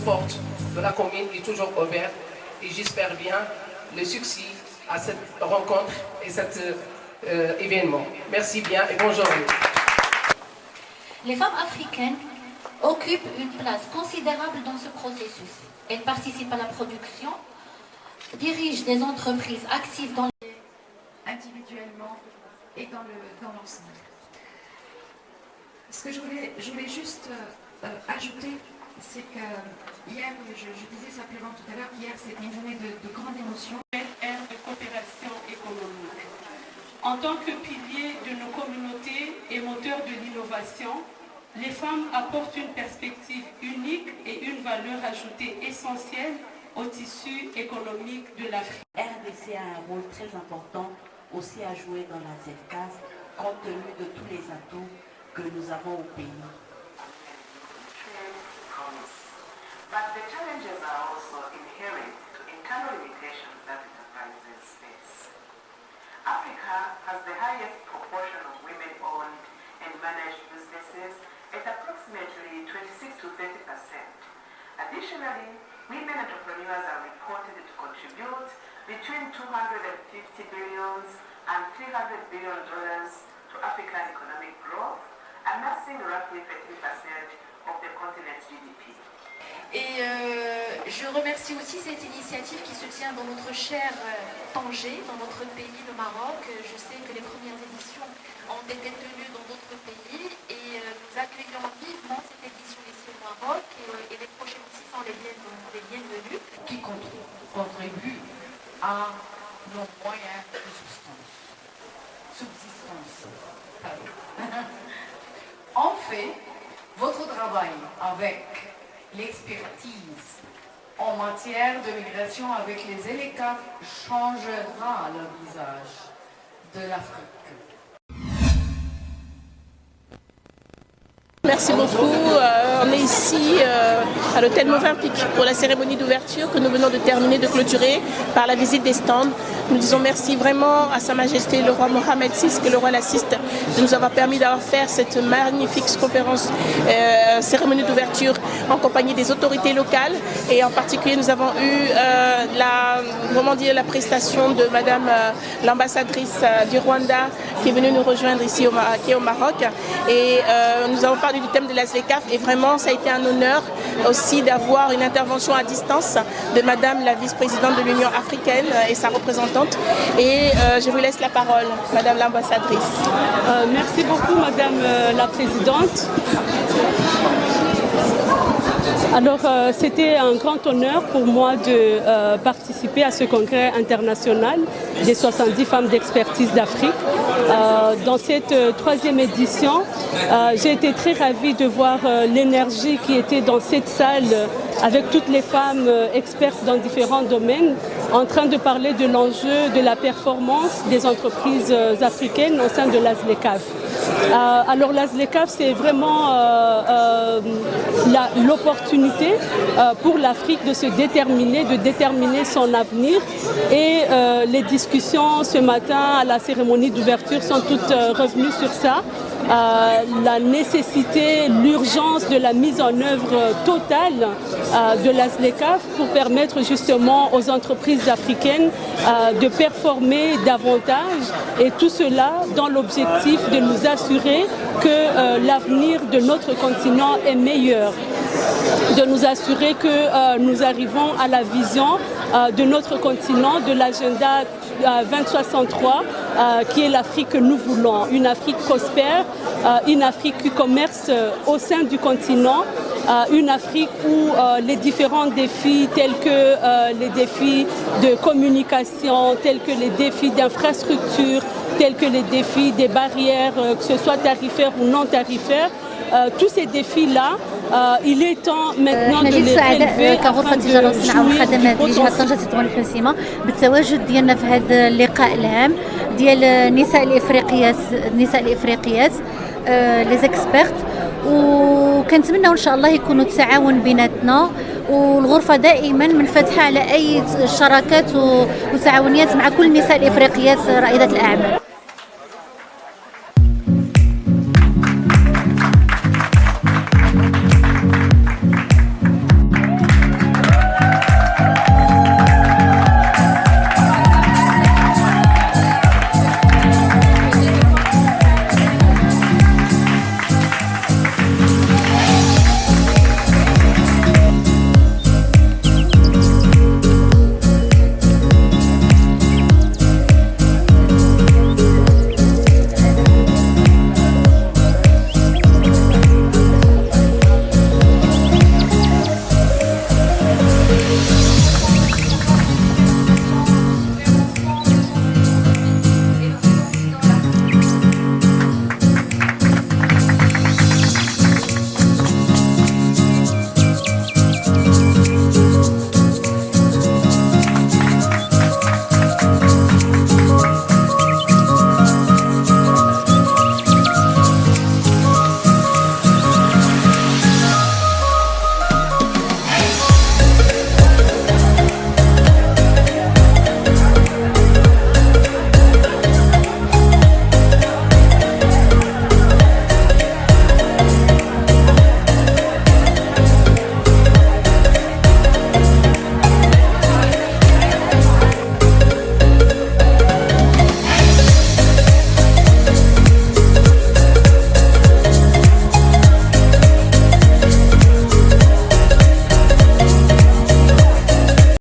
porte de la commune est toujours ouverte et j'espère bien le succès à cette rencontre et cet événement. Merci bien et bonne journée. Les femmes africaines occupent une place considérable dans ce processus. Elles participent à la production, dirigent des entreprises actives individuellement et dans l'ensemble. Ce que je voulais juste ajouter, c'est que hier, je disais simplement tout à l'heure qu'hier c'était une journée de grande émotion. Ère de coopération économique. En tant que pilier de nos communautés et moteur de l'innovation, les femmes apportent une perspective unique et une valeur ajoutée essentielle au tissu économique de l'Afrique. RDC a un rôle très important aussi à jouer dans la ZCAF, compte tenu de tous les atouts que nous avons au pays. But the challenges are also inherent to internal limitations that enterprises face. Africa has the highest proportion of women-owned and managed businesses at approximately 26 to 30%. Additionally, women entrepreneurs are reported to contribute between $250 billion and $300 billion to African economic growth, amassing roughly 13% of the continent's GDP. Et je remercie aussi cette initiative qui se tient dans notre cher Tanger, dans notre pays, le Maroc. Je sais que les premières éditions ont été tenues dans d'autres pays et nous accueillons vivement cette édition ici au Maroc et les prochaines aussi sont les bienvenues. Qui contribue à nos moyens de subsistance. En fait, votre travail avec l'expertise en matière de migration avec les ELECAF changera le visage de l'Afrique. Merci beaucoup. On est ici à l'hôtel Movenpick pour la cérémonie d'ouverture que nous venons de terminer, de clôturer par la visite des stands. Nous disons merci vraiment à Sa Majesté le roi Mohamed VI, que le roi l'assiste, de nous avoir permis d'avoir fait cette magnifique conférence, cérémonie d'ouverture en compagnie des autorités locales. Et en particulier, nous avons eu la prestation de Madame l'ambassadrice du Rwanda qui est venue nous rejoindre ici au Maroc. Et nous avons parlé du thème de la ZCAF et vraiment ça a été un honneur aussi d'avoir une intervention à distance de Madame la vice-présidente de l'Union africaine et sa représentante. Et je vous laisse la parole, Madame l'ambassadrice. Merci beaucoup, Madame la présidente. Alors, c'était un grand honneur pour moi de participer à ce congrès international des 70 femmes d'expertise d'Afrique. Dans cette troisième édition, j'ai été très ravie de voir l'énergie qui était dans cette salle avec toutes les femmes expertes dans différents domaines en train de parler de l'enjeu de la performance des entreprises africaines au sein de la ZLECAf. Alors la ZLECAf, c'est vraiment l'opportunité pour l'Afrique de se déterminer, de déterminer son avenir. Et les discussions ce matin à la cérémonie d'ouverture sont toutes revenues sur ça. La nécessité, l'urgence de la mise en œuvre totale de la ZLECAf pour permettre justement aux entreprises africaines de performer davantage et tout cela dans l'objectif de nous assurer que l'avenir de notre continent est meilleur, de nous assurer que nous arrivons à la vision de notre continent, de l'agenda 2063, qui est l'Afrique que nous voulons, une Afrique prospère, une Afrique qui commerce au sein du continent, une Afrique où les différents défis tels que les défis de communication, tels que les défis d'infrastructure, tels que les défis des barrières, que ce soit tarifaires ou non tarifaires, tous ces défis-là, il est temps maintenant de les relever كغرفة تجارة والصناعة والخدمات لجهة طنجة تطوان الحسيمة بالتواجد ديالنا في هذا اللقاء العام ديال النساء الإفريقيات لي زيكسبيرت، وكنتمناو ان شاء الله يكونوا التعاون بيناتنا، والغرفة دائما منفتحة على أي شراكات وتعاونيات مع كل النساء الإفريقيات رائدات الأعمال.